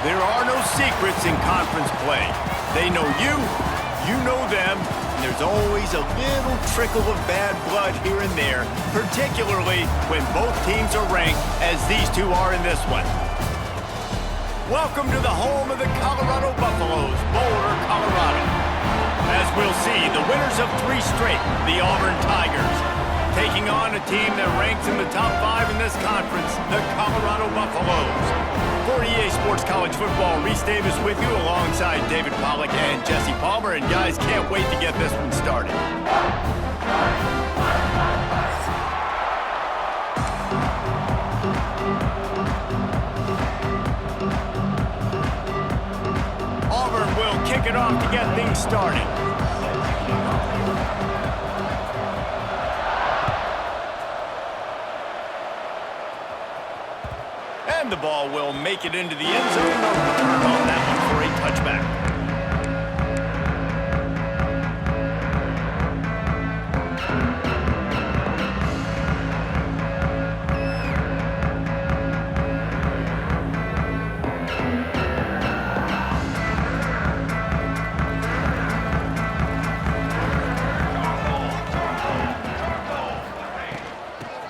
There are no secrets in conference play. They know you, you know them, and there's always a little trickle of bad blood here and there, particularly when both teams are ranked as these two are in this one. Welcome to the home of the Colorado Buffaloes, Boulder, Colorado. As we'll see, the winners of 3 straight, the Auburn Tigers, taking on a team that ranks in the top 5 in this conference, the Colorado Buffaloes. For EA Sports College Football, Reese Davis with you alongside David Pollack and Jesse Palmer. And guys, can't wait to get this one started. Auburn will kick it off to get things started. And the ball will make it into the end zone. On that one for a touchback.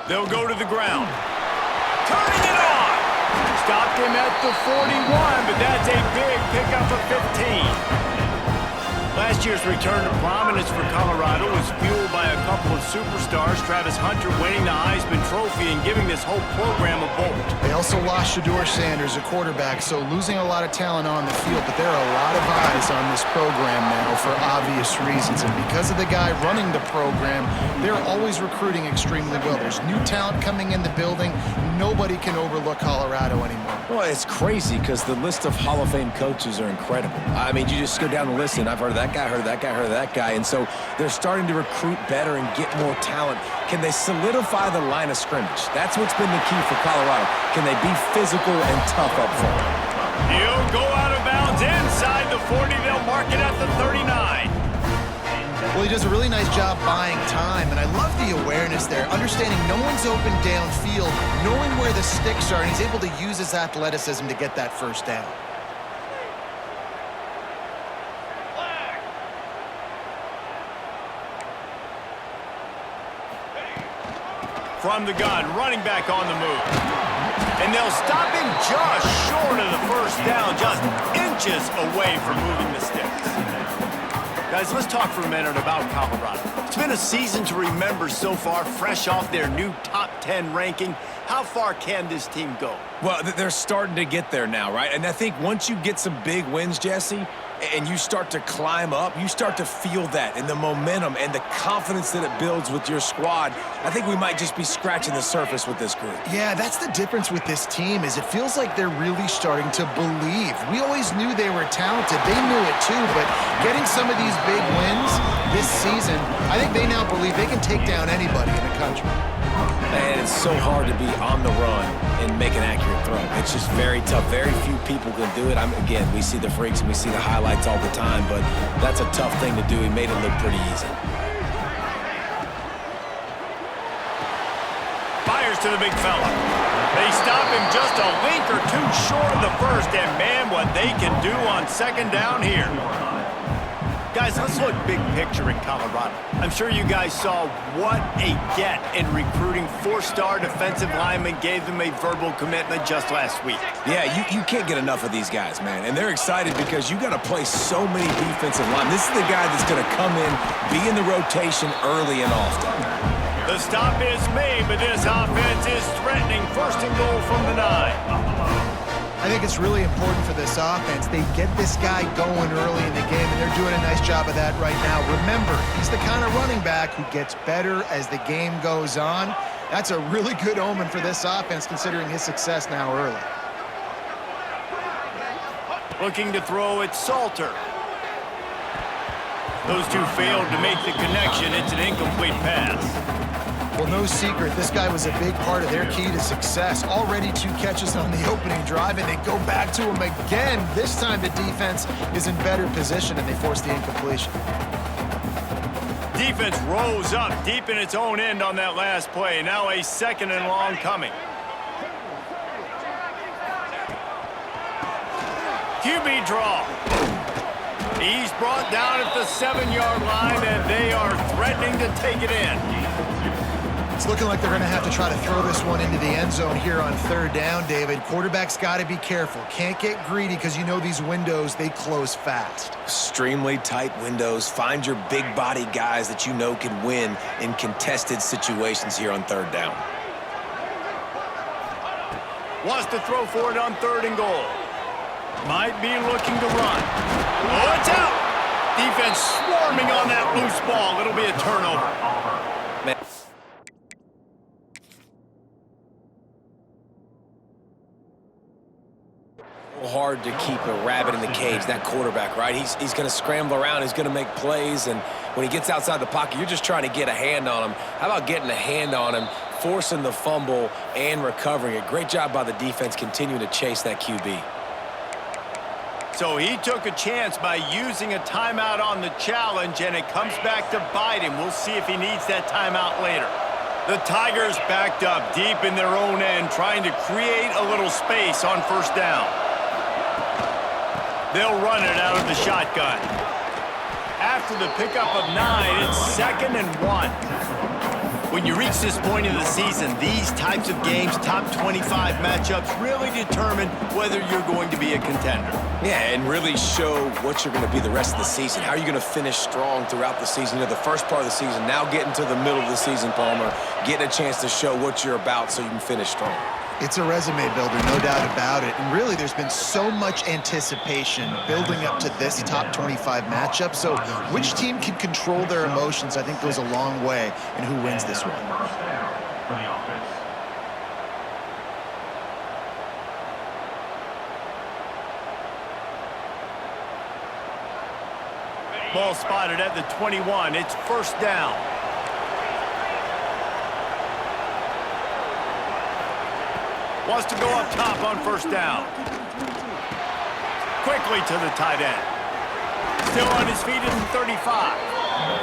They'll go to the ground. Turning it on. Stopped him at the 41, but that's a big pickup of 15. Last year's return to prominence for Colorado was fueled by a couple of superstars, Travis Hunter winning the Heisman Trophy and giving this whole program a bolt. They also lost Shedeur Sanders, a quarterback, so losing a lot of talent on the field, but there are a lot of eyes on this program now for obvious reasons, and because of the guy running the program, they're always recruiting extremely well. There's new talent coming in the building. Nobody can overlook Colorado anymore. Well, it's crazy because the list of Hall of Fame coaches are incredible. I mean, you just go down the list, and I've heard of that guy, heard of that guy, heard of that guy, and so they're starting to recruit better and get more talent. Can they solidify the line of scrimmage? That's what's been the key for Colorado. Can they be physical and tough up front? He'll go out of bounds inside the 40. They'll mark it at the 39. Well, he does a really nice job buying time, and I love the awareness there, understanding no one's open downfield, knowing where the sticks are, and he's able to use his athleticism to get that first down. From the gun, running back on the move. And they'll stop him just short of the first down, just inches away from moving the sticks. Guys, let's talk for a minute about Colorado. It's been a season to remember so far, fresh off their new top 10 ranking. How far can this team go? Well, they're starting to get there now, right? And I think once you get some big wins, Jesse, and you start to climb up, you start to feel that and the momentum and the confidence that it builds with your squad. I think we might just be scratching the surface with this group. Yeah, that's the difference with this team is it feels like they're really starting to believe. We always knew they were talented. They knew it too, but getting some of these big wins this season, I think they now believe they can take down anybody in the country. And it's so hard to be on the run and make an accurate throw. It's just very tough. Very few people can do it. Again, we see the freaks and we see the highlights all the time, but that's a tough thing to do. He made it look pretty easy. Fires to the big fella. They stop him just a link or two short of the first, and man, what they can do on second down here. Guys, let's look big picture in Colorado. I'm sure you guys saw what a get in recruiting 4-star defensive linemen, gave them a verbal commitment just last week. Yeah, you can't get enough of these guys, man. And they're excited because you got to play so many defensive linemen. This is the guy that's going to come in, be in the rotation early and often. The stop is made, but this offense is threatening. First and goal from the 9. I think it's really important for this offense. They get this guy going early in the game, and they're doing a nice job of that right now. Remember, he's the kind of running back who gets better as the game goes on. That's a really good omen for this offense, considering his success now early. Looking to throw it, Salter. Those two failed to make the connection. It's an incomplete pass. Well, no secret, this guy was a big part of their key to success. Already 2 catches on the opening drive, and they go back to him again. This time the defense is in better position, and they force the incompletion. Defense rose up deep in its own end on that last play. Now a second and long coming. QB draw. He's brought down at the 7-yard line, and they are threatening to take it in. It's looking like they're going to have to try to throw this one into the end zone here on third down, David. Quarterback's got to be careful. Can't get greedy because you know these windows, they close fast. Extremely tight windows. Find your big body guys that you know can win in contested situations here on third down. Wants to throw for it on 3rd and goal. Might be looking to run. Oh, it's out! Defense swarming on that loose ball. It'll be a turnover. Man. Hard to keep a rabbit in the cage, that quarterback, right? He's going to scramble around. He's going to make plays, and when he gets outside the pocket, you're just trying to get a hand on him. How about getting a hand on him, forcing the fumble, and recovering it? Great job by the defense continuing to chase that QB. So he took a chance by using a timeout on the challenge, and it comes back to bite him. We'll see if he needs that timeout later. The Tigers backed up deep in their own end, trying to create a little space on 1st down. They'll run it out of the shotgun. After the pickup of 9, it's 2nd and 1. When you reach this point in the season, these types of games, top 25 matchups, really determine whether you're going to be a contender. Yeah, and really show what you're going to be the rest of the season. How are you going to finish strong throughout the season? You know, the first part of the season, now getting to the middle of the season, Palmer, getting a chance to show what you're about so you can finish strong. It's a resume builder, no doubt about it. And really, there's been so much anticipation building up to this top 25 matchup. So which team can control their emotions, I think, goes a long way in who wins this one. Ball spotted at the 21. It's 1st down. Wants to go up top on 1st down. Quickly to the tight end. Still on his feet at the 35.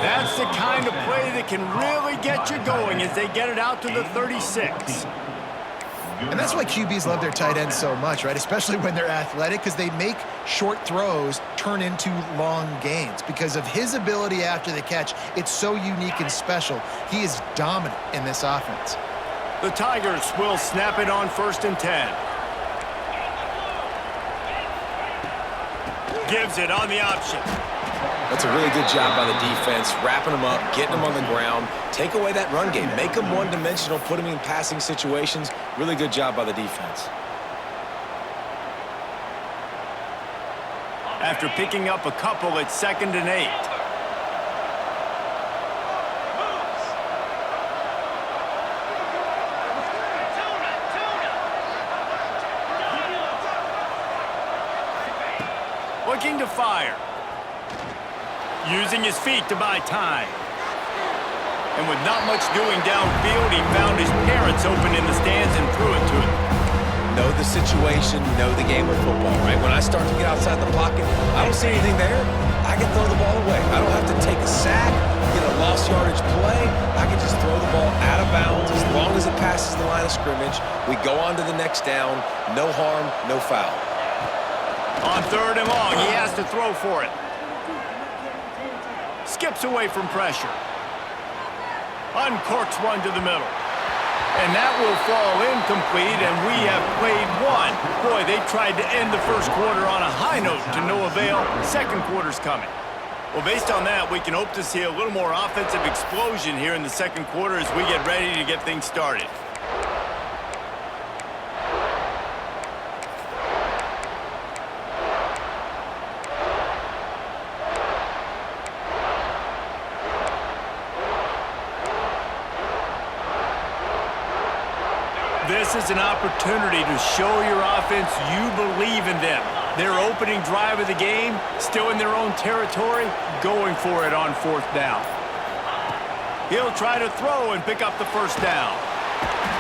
That's the kind of play that can really get you going as they get it out to the 36. And that's why QBs love their tight ends so much, right? Especially when they're athletic, because they make short throws turn into long gains. Because of his ability after the catch, it's so unique and special. He is dominant in this offense. The Tigers will snap it on 1st and 10. Gives it on the option. That's a really good job by the defense, wrapping them up, getting them on the ground. Take away that run game. Make them one-dimensional, put them in passing situations. Really good job by the defense. After picking up a couple, it's 2nd and 8. Looking to fire. Using his feet to buy time. And with not much doing downfield, he found his parents open in the stands and threw it to him. Know the situation, know the game of football, right? When I start to get outside the pocket, I don't see anything there, I can throw the ball away. I don't have to take a sack, get a lost yardage play. I can just throw the ball out of bounds as long as it passes the line of scrimmage. We go on to the next down. No harm, no foul. On 3rd and long, he has to throw for it. Skips away from pressure. Uncorks one to the middle. And that will fall incomplete, and we have played one. Boy, they tried to end the 1st quarter on a high note to no avail. 2nd quarter's coming. Well, based on that, we can hope to see a little more offensive explosion here in the 2nd quarter as we get ready to get things started. This is an opportunity to show your offense you believe in them. Their opening drive of the game, still in their own territory, going for it on 4th down. He'll try to throw and pick up the 1st down.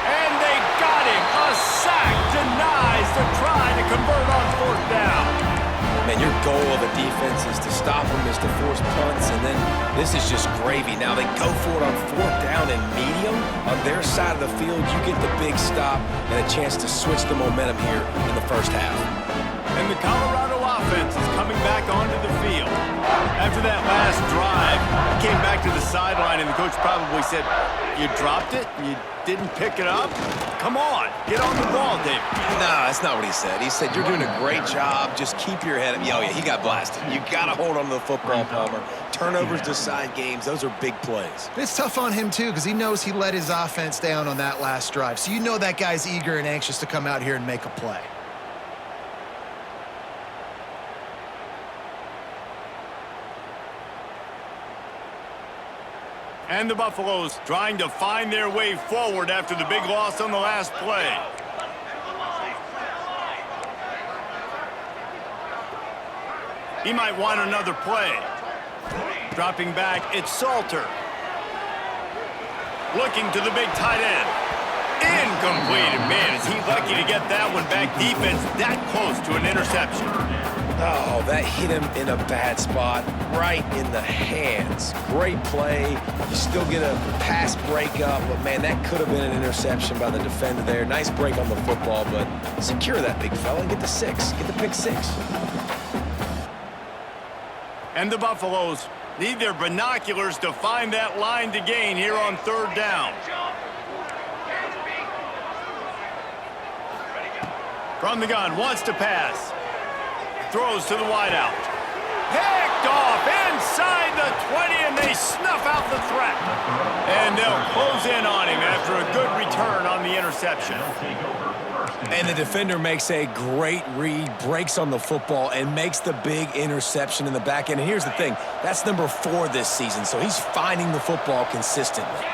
And they got him. A sack denies the try to convert on 4th down. Man, your goal of a defense is to stop them, is to force punts, and then this is just gravy. Now they go for it on 4th down and medium. On their side of the field, you get the big stop and a chance to switch the momentum here in the 1st half. And the Colorado offense is coming back onto the field. After that last drive, he came back to the sideline, and the coach probably said, "You dropped it? You didn't pick it up? Come on, get on the ball, David." No, that's not what he said. He said, "You're doing a great job. Just keep your head up." Oh, yeah, he got blasted. You got to hold on to the football, Palmer. Turnovers decide games. Those are big plays. It's tough on him, too, because he knows he let his offense down on that last drive. So you know that guy's eager and anxious to come out here and make a play. And the Buffaloes trying to find their way forward after the big loss on the last play. He might want another play. Dropping back, it's Salter. Looking to the big tight end. Incomplete. And man, is he lucky to get that one back. Defense that close to an interception. Oh, that hit him in a bad spot, right in the hands. Great play. You still get a pass breakup, but man, that could have been an interception by the defender there. Nice break on the football, but secure that big fella and get the 6. Get the pick 6. And the Buffaloes need their binoculars to find that line to gain here on 3rd down. From the gun, wants to pass. Throws to the wideout. Picked off inside the 20, and they snuff out the threat. And they'll close in on him after a good return on the interception. And the defender makes a great read, breaks on the football, and makes the big interception in the back end. And here's the thing, that's number 4 this season, so he's finding the football consistently.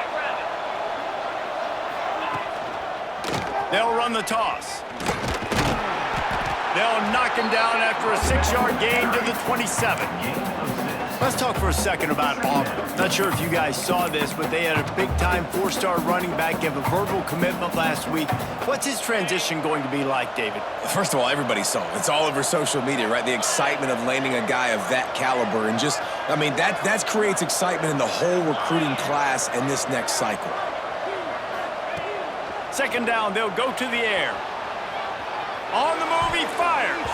They'll run the toss. They'll knock him down after a 6-yard gain to the 27. Let's talk for a second about Auburn. Not sure if you guys saw this, but they had a big-time 4-star running back give a verbal commitment last week. What's his transition going to be like, David? First of all, everybody saw it. It's all over social media, right? The excitement of landing a guy of that caliber. And just, I mean, that creates excitement in the whole recruiting class in this next cycle. 2nd down, they'll go to the air. On the move, he fires.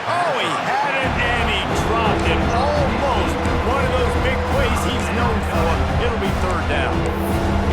Oh, he had it, and he dropped it. Almost one of those big plays he's known for. It'll be 3rd down.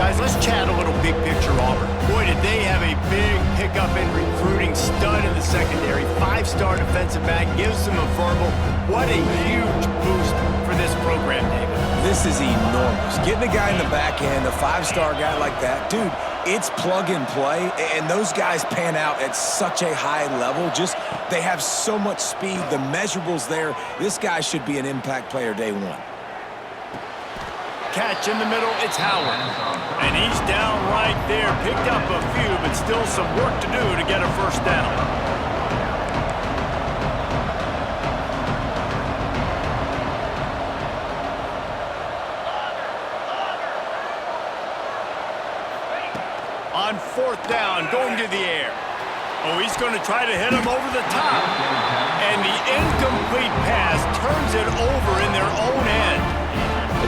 Guys, let's chat a little big picture Auburn. Boy, did they have a big pickup in recruiting. Stud in the secondary. 5-star defensive back. Gives them a verbal. What a huge boost for this program, David. This is enormous. Getting a guy in the back end, a 5-star guy like that, dude, it's plug and play, and those guys pan out at such a high level. Just, they have so much speed. The measurables there. This guy should be an impact player day 1. Catch in the middle, it's Howard. And he's down right there. Picked up a few, but still some work to do to get a 1st down. On 4th down, going to the air. Oh, he's going to try to hit him over the top. And the incomplete pass turns it over in their own end.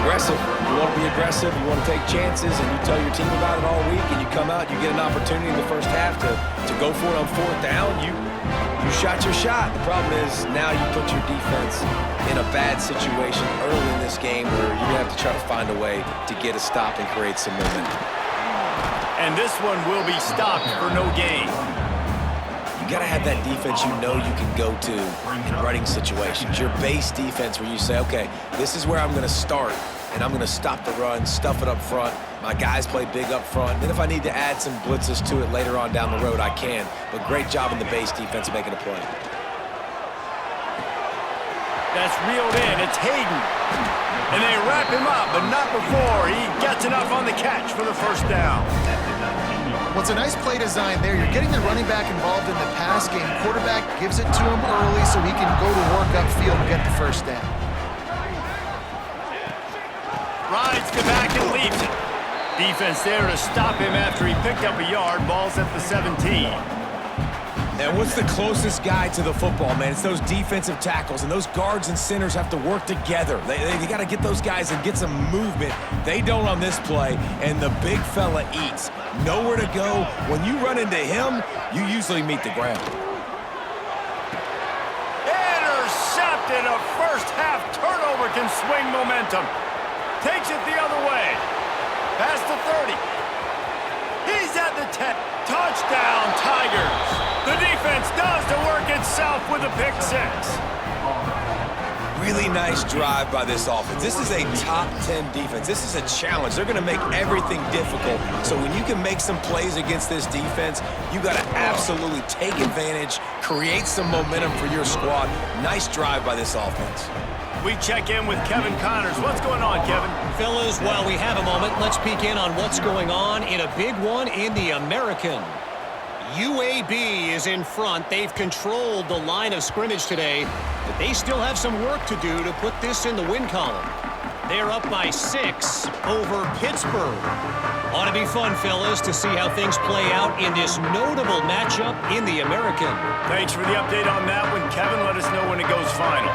Aggressive. You want to be aggressive. You want to take chances, and you tell your team about it all week, and you come out, you get an opportunity in the 1st half to go for it on 4th down. You shot your shot. The problem is now you put your defense in a bad situation early in this game where you're going to have to try to find a way to get a stop and create some momentum. And this one will be stopped for no gain. You got to have that defense you know you can go to in running situations. Your base defense where you say, okay, this is where I'm going to start, and I'm going to stop the run, stuff it up front. My guys play big up front. Then if I need to add some blitzes to it later on down the road, I can. But great job in the base defense making a play. That's reeled in. It's Hayden. And they wrap him up, but not before he gets enough on the catch for the 1st down. Well, it's a nice play design there. You're getting the running back involved in the pass game. Quarterback gives it to him early so he can go to work upfield and get the 1st down. Rides the back and leaves it. Defense there to stop him after he picked up a yard. Ball's at the 17. And what's the closest guy to the football, man? It's those defensive tackles, and those guards and centers have to work together. They got to get those guys and get some movement. They don't on this play, and the big fella eats. Nowhere to go. When you run into him, you usually meet the ground. intercepted. A first-half turnover can swing momentum. Takes it the other way. Past the 30. He's at the 10. Touchdown, Tigers. The defense does the work itself with a pick six. Really nice drive by this offense. This is a top 10 defense. This is a challenge. They're going to make everything difficult. So when you can make some plays against this defense, you got to absolutely take advantage, create some momentum for your squad. Nice drive by this offense. We check in with Kevin Connors. What's going on, Kevin? Fellas, while we have a moment, let's peek in on what's going on in a big one in the American. UAB is in front. They've controlled the line of scrimmage today, but they still have some work to do to put this in the win column. They're up by 6 over Pittsburgh. Ought to be fun, fellas, to see how things play out in this notable matchup in the American. Thanks for the update on that one, Kevin. Let us know when it goes final.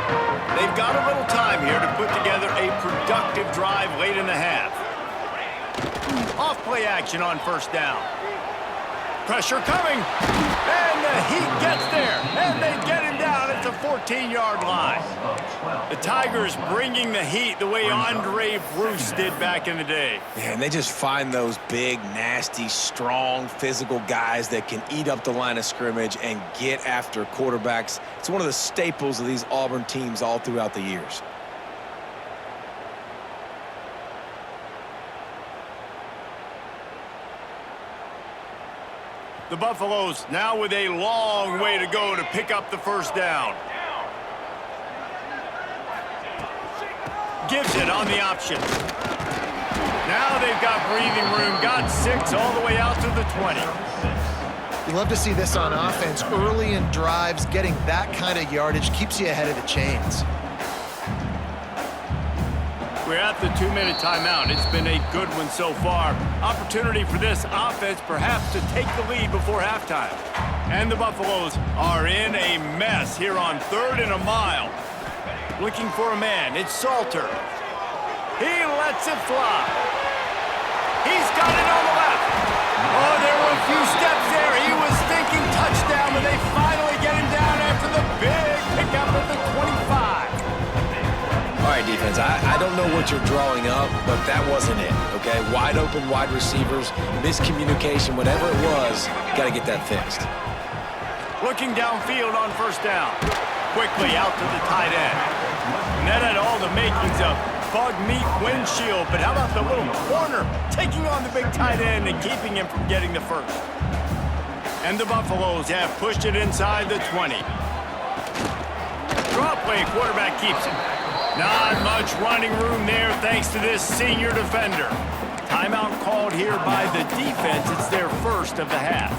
They've got a little time here to put together a productive drive late in the half. Off-play action on first down. Pressure coming, and the Heat gets there, and they get him down at the 14-yard line. The Tigers bringing the heat the way Andre Bruce did back in the day. Yeah, and they just find those big, nasty, strong, physical guys that can eat up the line of scrimmage and get after quarterbacks. It's one of the staples of these Auburn teams all throughout the years. The Buffaloes now with a long way to go to pick up the first down. Gives it on the option. Now they've got breathing room. Got 6 all the way out to the 20. You love to see this on offense. Early in drives, getting that kind of yardage keeps you ahead of the chains. We're at the 2-minute timeout. It's been a good one so far. Opportunity for this offense perhaps to take the lead before halftime. And the Buffaloes are in a mess here on 3rd and a mile. Looking for a man. It's Salter. He lets it fly. He's got it on the left. Oh, there were a few steps there. He was thinking touchdown, but they finally get him down after the big pickup at the 25. All right, defense, I don't know what you're drawing up, but that wasn't it, okay? Wide open wide receivers, miscommunication, whatever it was, got to get that fixed. Looking downfield on first down. Quickly out to the tight end. And that had all the makings of bug meat windshield, but how about the little corner taking on the big tight end and keeping him from getting the first? And the Buffaloes have pushed it inside the 20. Draw play, quarterback keeps it. Not much running room there thanks to this senior defender. Timeout called here by the defense. It's their first of the half.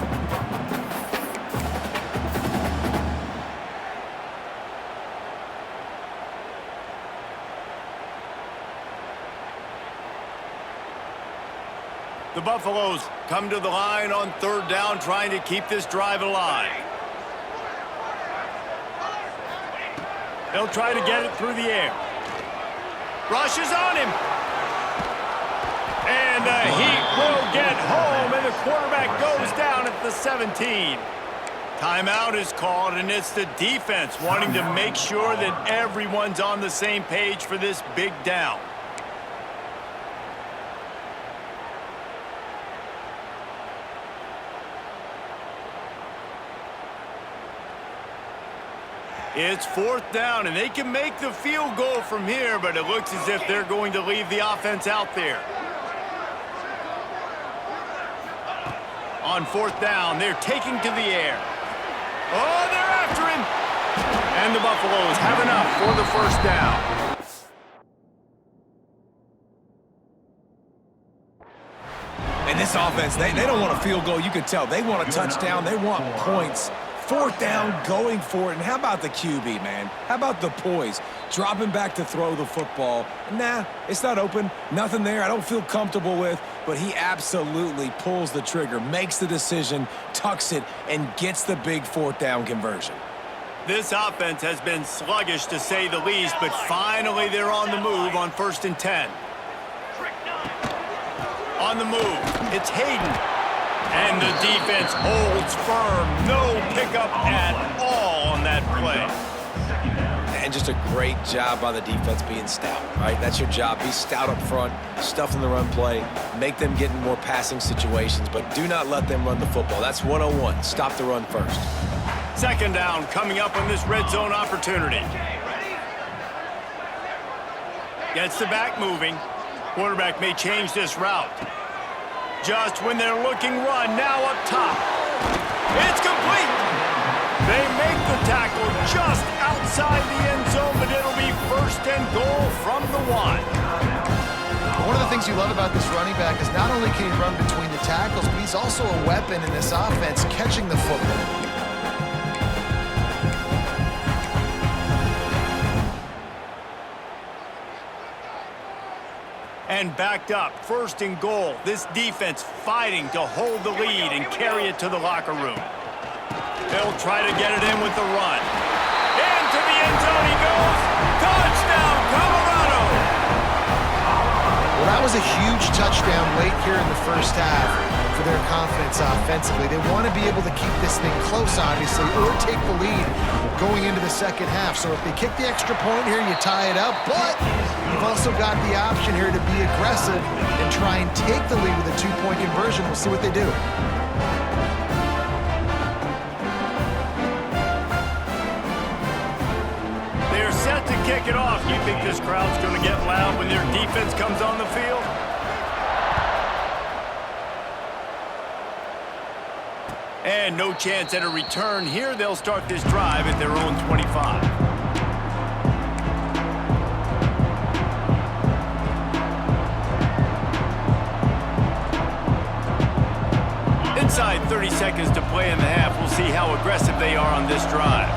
The Buffaloes come to the line on 3rd down, trying to keep this drive alive. They'll try to get it through the air. Rushes on him. And the Heat will get home, and the quarterback goes down at the 17. Timeout is called, and it's the defense wanting to make sure that everyone's on the same page for this big down. It's 4th down, and they can make the field goal from here, but it looks as if they're going to leave the offense out there. On 4th down, they're taking to the air. Oh, they're after him! And the Buffaloes have enough for the first down. And this offense, they don't want a field goal. You can tell. They want a touchdown. They want points. 4th down, going for it. And how about the QB, man? How about the poise? Dropping back to throw the football. Nah, it's not open. Nothing there I don't feel comfortable with. But he absolutely pulls the trigger, makes the decision, tucks it, and gets the big 4th down conversion. This offense has been sluggish, to say the least, but finally they're on the move on 1st and 10. On the move, it's Hayden. And the defense holds firm. No pickup at all on that play. And just a great job by the defense being stout, right? That's your job. Be stout up front, stuff in the run play, make them get in more passing situations, but do not let them run the football. That's 101. Stop the run first. Second down coming up on this red zone opportunity. Gets the back moving. Quarterback may change this route. Just when they're looking run, now up top. It's complete. They make the tackle just outside the end zone, but it'll be first and goal from the 1. One of the things you love about this running back is not only can he run between the tackles, but he's also a weapon in this offense catching the football. And backed up, first and goal. This defense fighting to hold the lead and carry it to the locker room. They'll try to get it in with the run. Into the end zone he goes. Touchdown, Colorado! Well, that was a huge touchdown late here in the first half for their confidence offensively. They want to be able to keep this thing close, obviously, or take the lead going into the second half. So if they kick the extra point here, you tie it up. But you've also got the option here to be aggressive and try and take the lead with a 2-point conversion. We'll see what they do. They're set to kick it off. You think this crowd's going to get loud when their defense comes on the field? And no chance at a return here. They'll start this drive at their own 25. Inside 30 seconds to play in the half. We'll see how aggressive they are on this drive.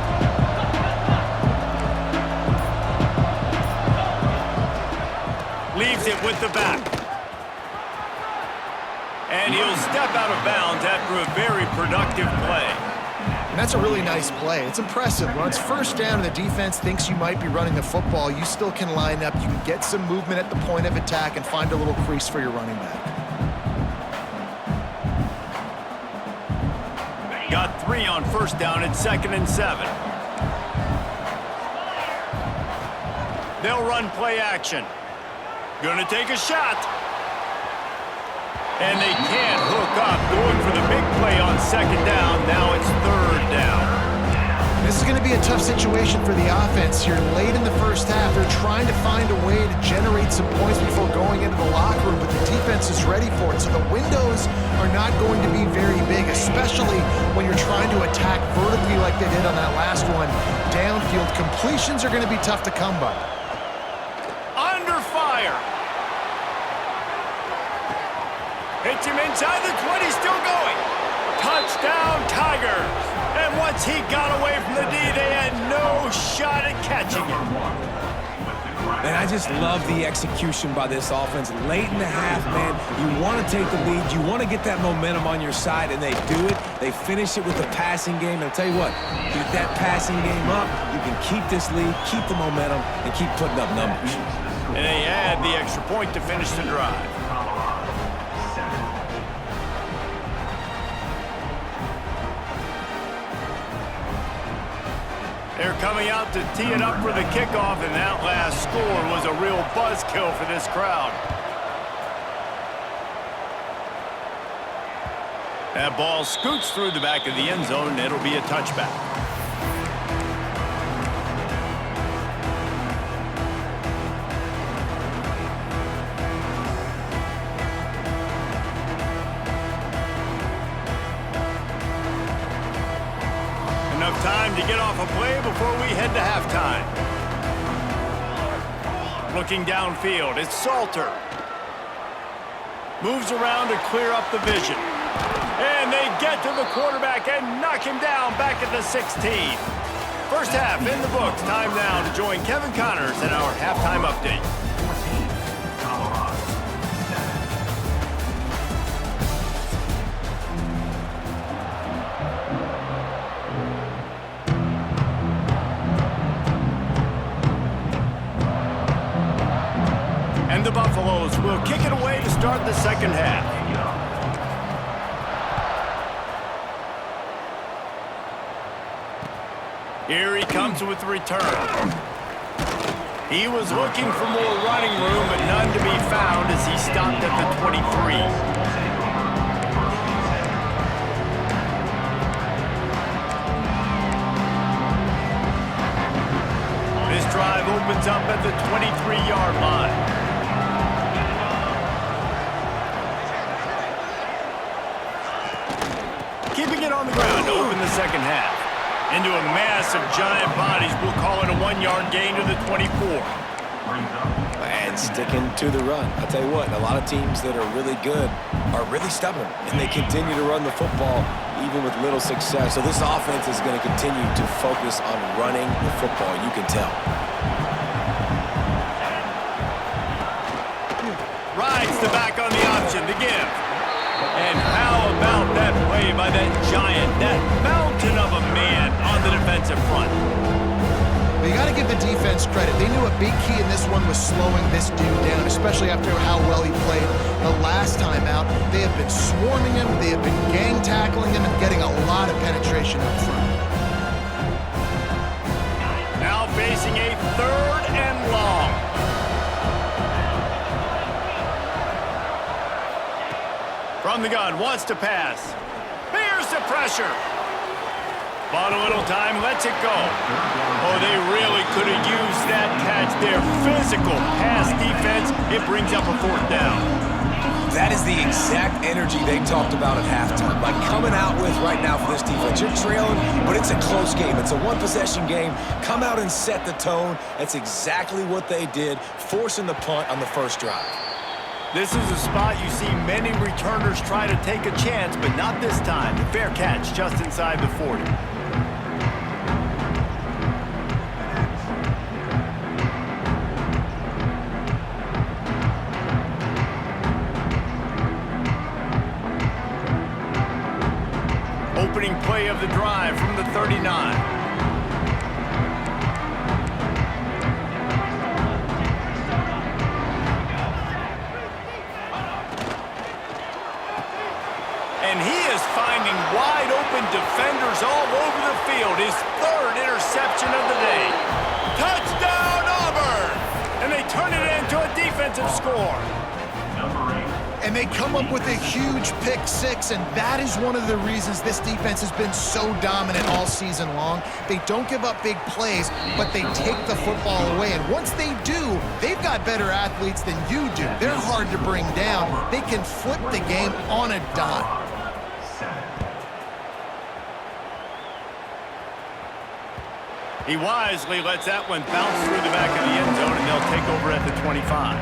Leaves it with the back. And he'll step out of bounds after a very productive play. And that's a really nice play. It's impressive. When it's first down and the defense thinks you might be running the football, you still can line up. You can get some movement at the point of attack and find a little crease for your running back. Got 3 on first down at 2nd and 7. They'll run play action. Gonna take a shot. And they can't hook up. Going for the big play on 2nd down. Now it's 3rd down. This is going to be a tough situation for the offense here. Late in the first half, they're trying to find a way to generate some points before going into the locker room, but the defense is ready for it. So the windows are not going to be very big, especially when you're trying to attack vertically like they did on that last one. Downfield completions are going to be tough to come by. Under fire. Hits him inside the 20, still going. Touchdown, Tigers. And once he got away from the D, they had no shot at catching him. And I just love the execution by this offense. Late in the half, man, you want to take the lead. You want to get that momentum on your side, and they do it. They finish it with the passing game. And I'll tell you what, keep that passing game up. You can keep this lead, keep the momentum, and keep putting up numbers. And they add the extra point to finish the drive. They're coming out to tee it up for the kickoff, and that last score was a real buzzkill for this crowd. That ball scoots through the back of the end zone, and it'll be a touchback. Enough time to get off a play before we head to halftime. Looking downfield, it's Salter. Moves around to clear up the vision. And they get to the quarterback and knock him down back at the 16. First half in the books. Time now to join Kevin Connors in our halftime update. And the Buffaloes will kick it away to start the second half. Here he comes with the return. He was looking for more running room, but none to be found as he stopped at the 23. This drive opens up at the 23-yard line. Keeping it on the ground to open the second half. Into a mass of giant bodies, we'll call it a 1-yard gain to the 24. And sticking to the run. I'll tell you what, a lot of teams that are really good are really stubborn, and they continue to run the football even with little success. So this offense is going to continue to focus on running the football, you can tell. Rides the back on the option, the give. And how about that play by that giant, that mountain of a man on the defensive front? Well, you got to give the defense credit. They knew a big key in this one was slowing this dude down, especially after how well he played the last time out. They have been swarming him, they have been gang tackling him, and getting a lot of penetration up front. Now facing a 3rd and long. From the gun, wants to pass. Here's the pressure. Bought a little time, lets it go. Oh, they really could have used that catch there. Physical pass defense. It brings up a 4th down. That is the exact energy they talked about at halftime. Like coming out with right now for this defense. You're trailing, but it's a close game. It's a one-possession game. Come out and set the tone. That's exactly what they did, forcing the punt on the first drive. This is a spot you see many returners try to take a chance, but not this time. The fair catch just inside the 40. Opening play of the drive from the 39. And he is finding wide-open defenders all over the field. His 3rd interception of the day. Touchdown, Auburn! And they turn it into a defensive score. And they come up with a huge pick-6, and that is one of the reasons this defense has been so dominant all season long. They don't give up big plays, but they take the football away. And once they do, they've got better athletes than you do. They're hard to bring down. They can flip the game on a dime. He wisely lets that one bounce through the back of the end zone, and they'll take over at the 25.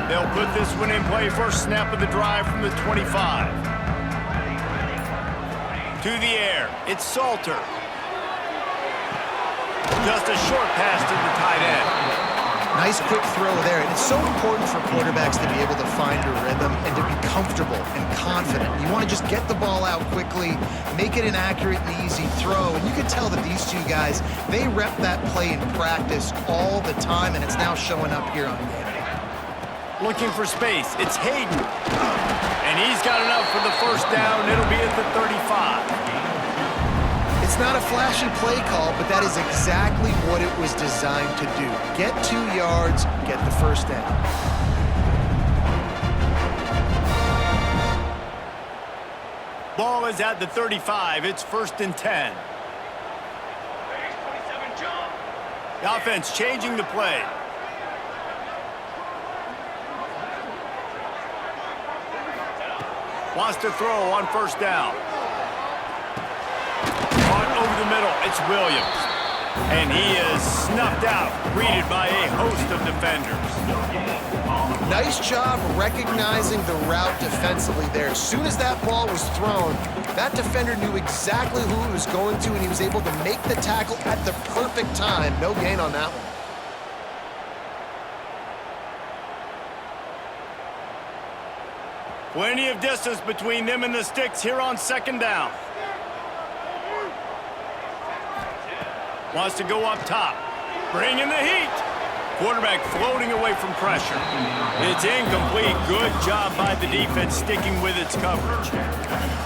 They'll put this one in play. First snap of the drive from the 25. To the air. It's Salter. Just a short pass to the tight end. Nice quick throw there. And it's so important for quarterbacks to be able to find a rhythm and to be comfortable and confident. You want to just get the ball out quickly, make it an accurate and easy throw. And you can tell that these two guys, they rep that play in practice all the time, and it's now showing up here on game day. Looking for space. It's Hayden. And he's got enough for the first down. It'll be at the 35. It's not a flashy play call, but that is exactly what it was designed to do. Get 2 yards, get the first down. Ball is at the 35. It's 1st and 10. The offense changing the play. Wants to throw on first down. Caught over the middle. It's Williams. And he is snuffed out, greeted by a host of defenders. Nice job recognizing the route defensively there. As soon as that ball was thrown, that defender knew exactly who he was going to, and he was able to make the tackle at the perfect time. No gain on that one. Plenty of distance between them and the sticks here on 2nd down. Wants to go up top. Bring in the heat. Quarterback floating away from pressure. It's incomplete. Good job by the defense sticking with its coverage.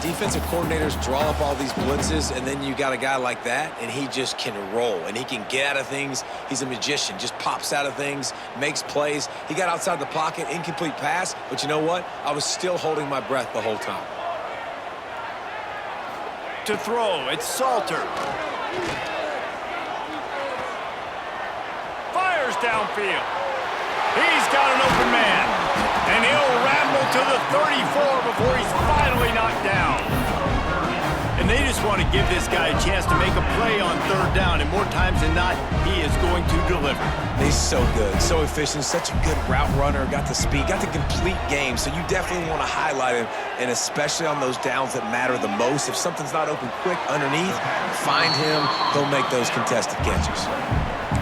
Defensive coordinators draw up all these blitzes, and then you got a guy like that, and he just can roll, and he can get out of things. He's a magician, just pops out of things, makes plays. He got outside the pocket, incomplete pass, but you know what? I was still holding my breath the whole time. To throw, it's Salter. Fires downfield. He's got an open man. And he'll ramble to the 34 before he's finally knocked down. And they just want to give this guy a chance to make a play on third down. And more times than not, he is going to deliver. He's so good, so efficient, such a good route runner, got the speed, got the complete game. So you definitely want to highlight him, and especially on those downs that matter the most. If something's not open quick underneath, find him. He'll make those contested catches.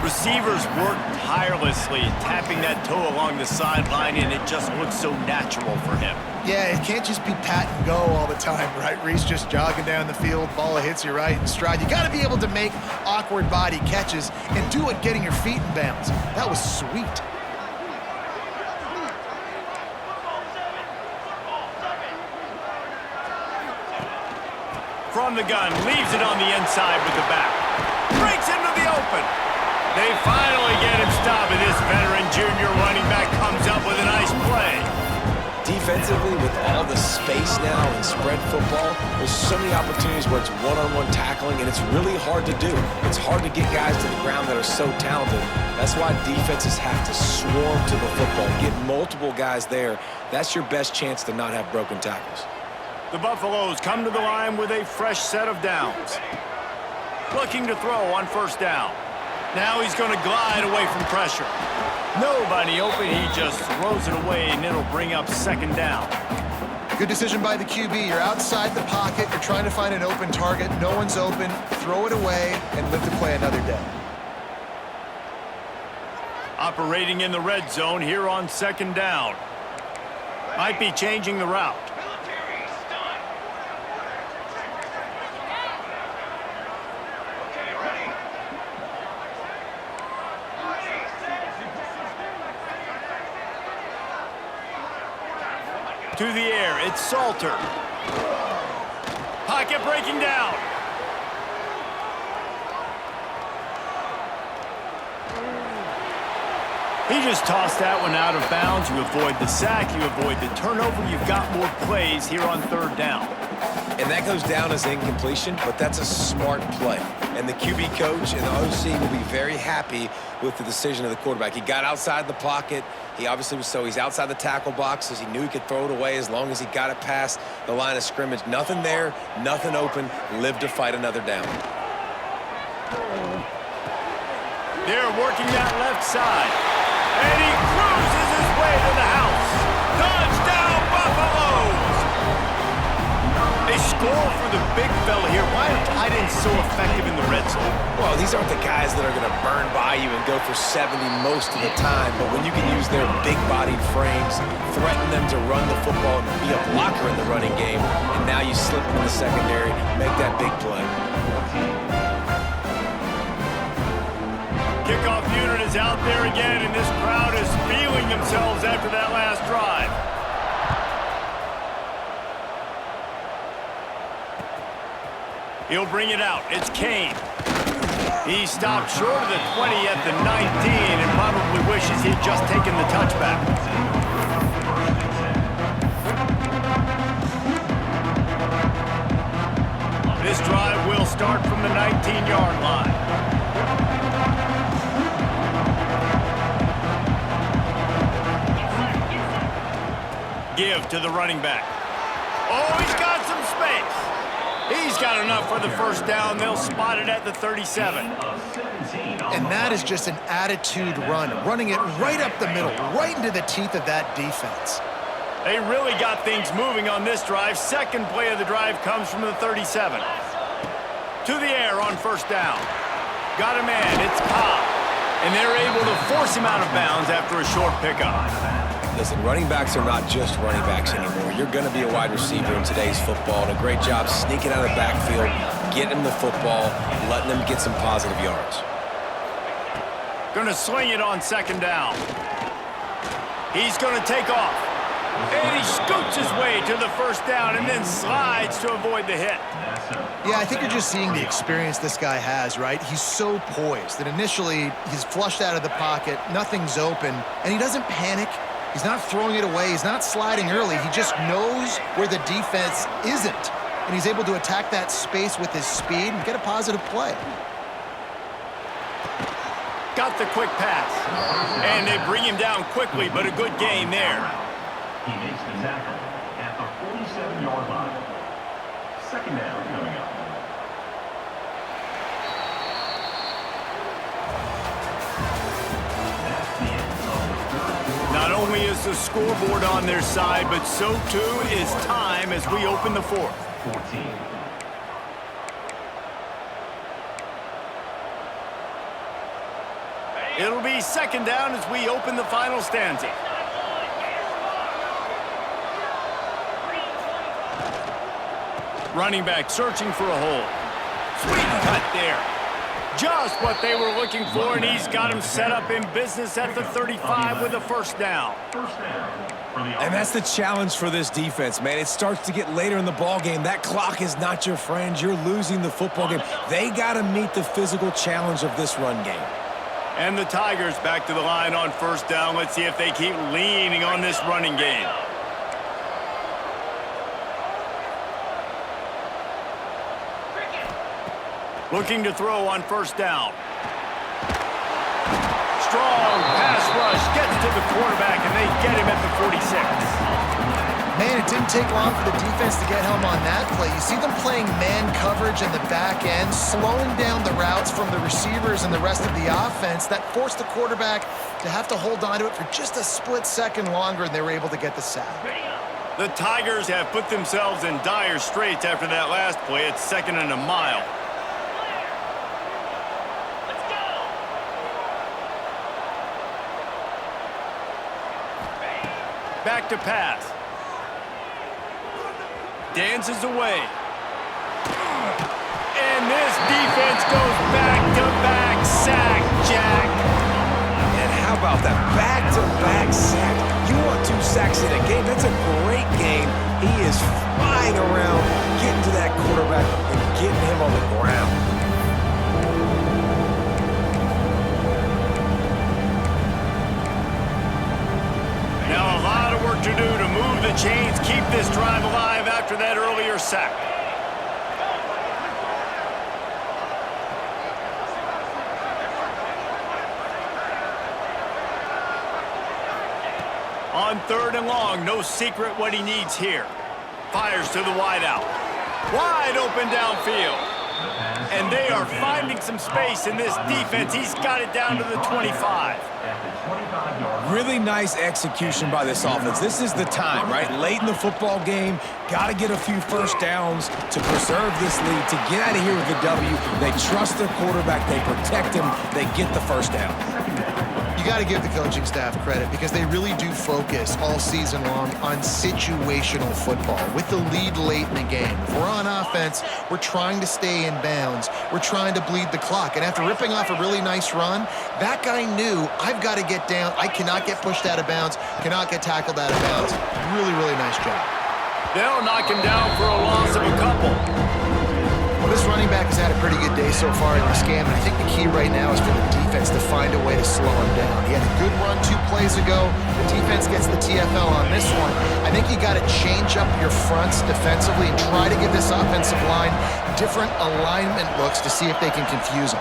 Receivers work tirelessly, tapping that toe along the sideline, and it just looks so natural for him. Yeah, it can't just be pat and go all the time, right? Reese just jogging down the field, ball hits you right in stride. You got to be able to make awkward body catches and do it getting your feet in bounds. That was sweet. From the gun, leaves it on the inside with the back. Breaks into the open. They finally get him stopped, and this veteran junior running back comes up with a nice play. Defensively, with all the space now in spread football, there's so many opportunities where it's one-on-one tackling, and it's really hard to do. It's hard to get guys to the ground that are so talented. That's why defenses have to swarm to the football, get multiple guys there. That's your best chance to not have broken tackles. The Buffaloes come to the line with a fresh set of downs. Looking to throw on first down. Now he's going to glide away from pressure. Nobody open, he just throws it away, and it'll bring up second down. Good decision by the QB. You're outside the pocket. You're trying to find an open target. No one's open. Throw it away and live to play another day. Operating in the red zone here on second down. Might be changing the route. To the air, it's Salter. Pocket breaking down. He just tossed that one out of bounds. You avoid the sack, you avoid the turnover. You've got more plays here on third down. And that goes down as incompletion, but that's a smart play. And the QB coach and the OC will be very happy with the decision of the quarterback. He got outside the pocket. He obviously was he's outside the tackle boxes. He knew he could throw it away as long as he got it past the line of scrimmage. Nothing there, nothing open. Live to fight another down. They're working that left side. And he cruises his way to the house. Touchdown, Buffaloes! They score for the big fella here. Why are tight ends so effective in the red zone? Well, these aren't the guys that are going to burn by you and go for 70 most of the time, but when you can use their big-bodied frames, threaten them to run the football and be a blocker in the running game, and now you slip in the secondary, make that big play. Kickoff unit is out there again, and this crowd is feeling themselves after that last drive. He'll bring it out. It's Kane. He stopped short of the 20 at the 19 and probably wishes he'd just taken the touchback. This drive will start from the 19-yard line. Give to the running back. Oh, he's got some space. He's got enough for the first down. They'll spot it at the 37. And that is just an attitude run, running it right up the middle, right into the teeth of that defense. They really got things moving on this drive. Second play of the drive comes from the 37. To the air on first down. Got a man. It's Cobb. And they're able to force him out of bounds after a short pickup. Listen, running backs are not just running backs anymore. You're going to be a wide receiver in today's football, and a great job sneaking out of the backfield, getting them the football, letting them get some positive yards. Going to sling it on second down. He's going to take off. And he scoots his way to the first down and then slides to avoid the hit. Yeah, I think you're just seeing the experience this guy has, right? He's so poised that initially he's flushed out of the pocket, nothing's open, and he doesn't panic. He's not throwing it away. He's not sliding early. He just knows where the defense isn't, and he's able to attack that space with his speed and get a positive play. Got the quick pass. And they bring him down quickly, but a good gain there. He makes the tackle at the 47-yard line. Second down coming up. That's the end of the third quarter. Not only is the scoreboard on their side, but so too is time as we open the fourth. 14. It'll be second down as we open the final stanza. Running back searching for a hole. Sweet cut there. Just what they were looking for, and he's got him set up in business at the 35 with a first down. And that's the challenge for this defense, man. It starts to get later in the ball game. That clock is not your friend. You're losing the football game. They got to meet the physical challenge of this run game. And the Tigers back to the line on first down. Let's see if they keep leaning on this running game. Looking to throw on first down. Strong pass rush gets to the quarterback, and they get him at the 46. Man, it didn't take long for the defense to get home on that play. You see them playing man coverage in the back end, slowing down the routes from the receivers and the rest of the offense. That forced the quarterback to have to hold on to it for just a split second longer, and they were able to get the sack. The Tigers have put themselves in dire straits after that last play. It's second and a mile. Back to pass. Dances away. And this defense goes back-to-back sack, Jack. And how about that back-to-back sack? You want 2 sacks in a game? That's a great game. He is flying around, getting to that quarterback and getting him on the ground. Now a lot of work to do to move the chains, keep this drive alive after that earlier sack. On third and long, no secret what he needs here. Fires to the wideout. Wide open downfield. And they are finding some space in this defense. He's got it down to the 25. Really nice execution by this offense. This is the time, right? Late in the football game, got to get a few first downs to preserve this lead, to get out of here with the W. They trust their quarterback. They protect him. They get the first down. You got to give the coaching staff credit because they really do focus all season long on situational football with the lead late in the game. If we're on offense, we're trying to stay in bounds. We're trying to bleed the clock. And after ripping off a really nice run, that guy knew, I've got to get down. I cannot get pushed out of bounds, cannot get tackled out of bounds. Really, really nice job. They'll knock him down for a loss of a couple. Well, this running back has had a pretty good day so far in this game, and I think the key right now is for the defense to find a way to slow him down. He had a good run 2 plays ago. The defense gets the TFL on this one. I think you got to change up your fronts defensively and try to give this offensive line different alignment looks to see if they can confuse him.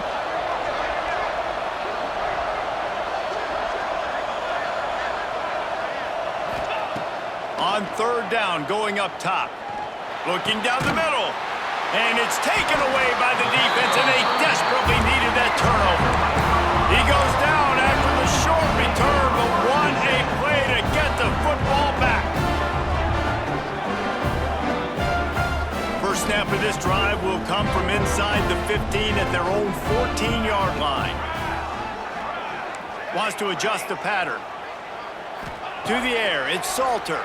On third down, going up top. Looking down the middle. And it's taken away by the defense, and they desperately needed that turnover. He goes down after the short return, but what a play to get the football back. First snap of this drive will come from inside the 15 at their own 14-yard line. Wants to adjust the pattern. To the air, it's Salter.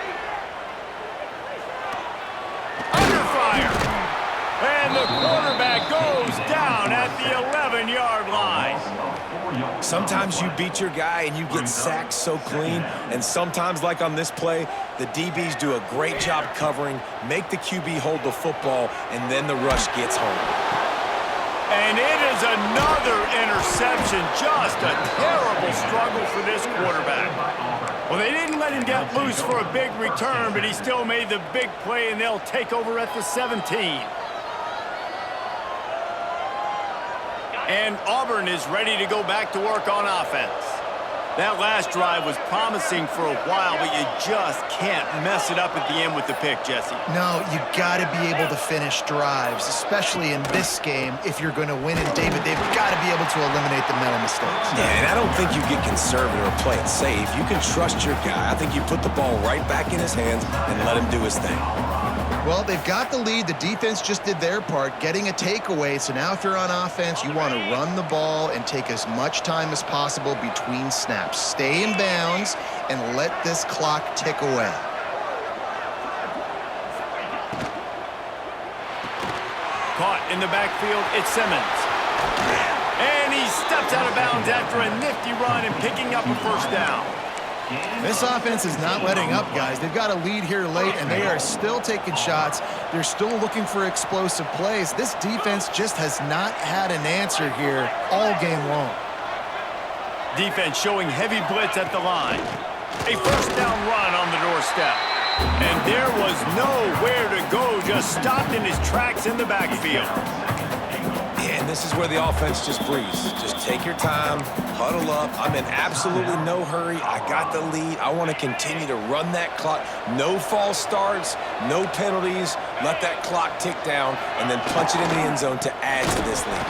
Under fire. And the quarterback goes down at the 11-yard line. yards. Sometimes you beat your guy and you get sacked so clean, and sometimes, like on this play, the DBs do a great job covering, make the QB hold the football, and then the rush gets home. And it is another interception. Just a terrible struggle for this quarterback. Well, they didn't let him get loose for a big return, but he still made the big play, and they'll take over at the 17. And Auburn is ready to go back to work on offense. That last drive was promising for a while, but you just can't mess it up at the end with the pick, Jesse. No, you got to be able to finish drives, especially in this game. If you're going to win, and David, they've got to be able to eliminate the mental mistakes. Yeah, and I don't think you get conservative or play it safe. You can trust your guy. I think you put the ball right back in his hands and let him do his thing. Well, they've got the lead. The defense just did their part, getting a takeaway. So now if you're on offense, you want to run the ball and take as much time as possible between snaps. Stay in bounds and let this clock tick away. Caught in the backfield, it's Simmons. And he steps out of bounds after a nifty run and picking up a first down. This offense is not letting up, guys. They've got a lead here late, and they are still taking shots. They're still looking for explosive plays. This defense just has not had an answer here all game long. Defense showing heavy blitz at the line. A first down run on the doorstep. And there was nowhere to go, just stopped in his tracks in the backfield. And this is where the offense just breathes. Just take your time, huddle up. I'm in absolutely no hurry. I got the lead. I want to continue to run that clock. No false starts, no penalties. Let that clock tick down and then punch it in the end zone to add to this lead.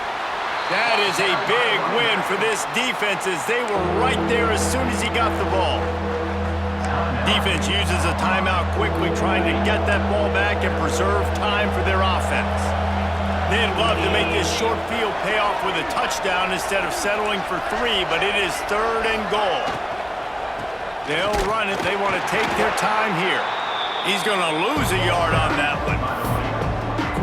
That is a big win for this defense as they were right there as soon as he got the ball. Defense uses a timeout quickly, trying to get that ball back and preserve time for their offense. They'd love to make this short field pay off with a touchdown instead of settling for 3, but it is 3rd and goal. They'll run it. They want to take their time here. He's going to lose a yard on that one.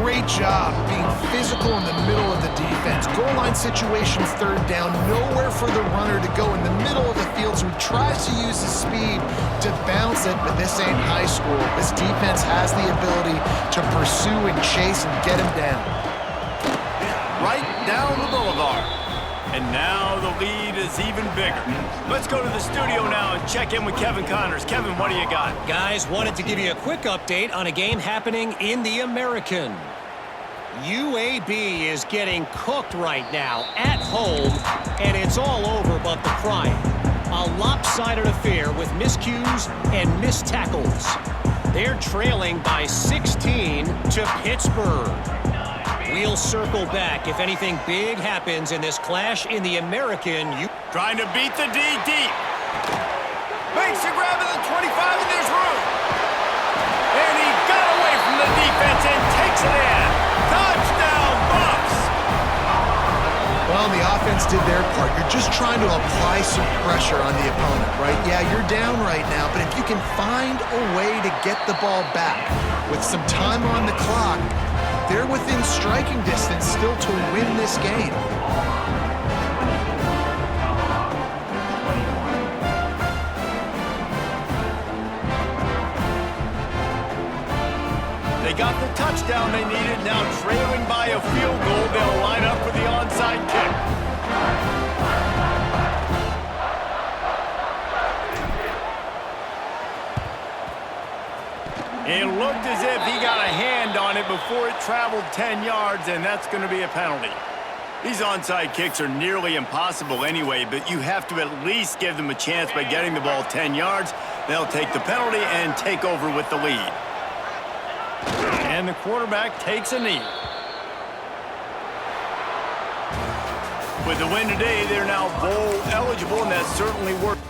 Great job being physical in the middle of the defense. Goal line situations, 3rd down. Nowhere for the runner to go in the middle of the field, so he tries to use his speed to bounce it, but this ain't high school. This defense has the ability to pursue and chase and get him down. Right down the boulevard. And now the lead is even bigger. Let's go to the studio now and check in with Kevin Connors. Kevin, what do you got? Guys, wanted to give you a quick update on a game happening in the American. UAB is getting cooked right now at home, and it's all over but the crying. A lopsided affair with miscues and missed tackles. They're trailing by 16 to Pittsburgh. We'll circle back if anything big happens in this clash in the American. Trying to beat the D deep. Makes a grab at the 25, and there's room. And he got away from the defense and takes it in. Touchdown, Bucks! Well, the offense did their part. You're just trying to apply some pressure on the opponent, right? Yeah, you're down right now, but if you can find a way to get the ball back with some time on the clock, they're within striking distance still to win this game. They got the touchdown they needed. Now trailing by a field goal, they'll line up for the onside kick. It looked as if he got a hand on it before it traveled 10 yards, and that's going to be a penalty. These onside kicks are nearly impossible anyway, but you have to at least give them a chance by getting the ball 10 yards. They'll take the penalty and take over with the lead. And the quarterback takes a knee. With the win today, they're now bowl eligible, and that certainly worked.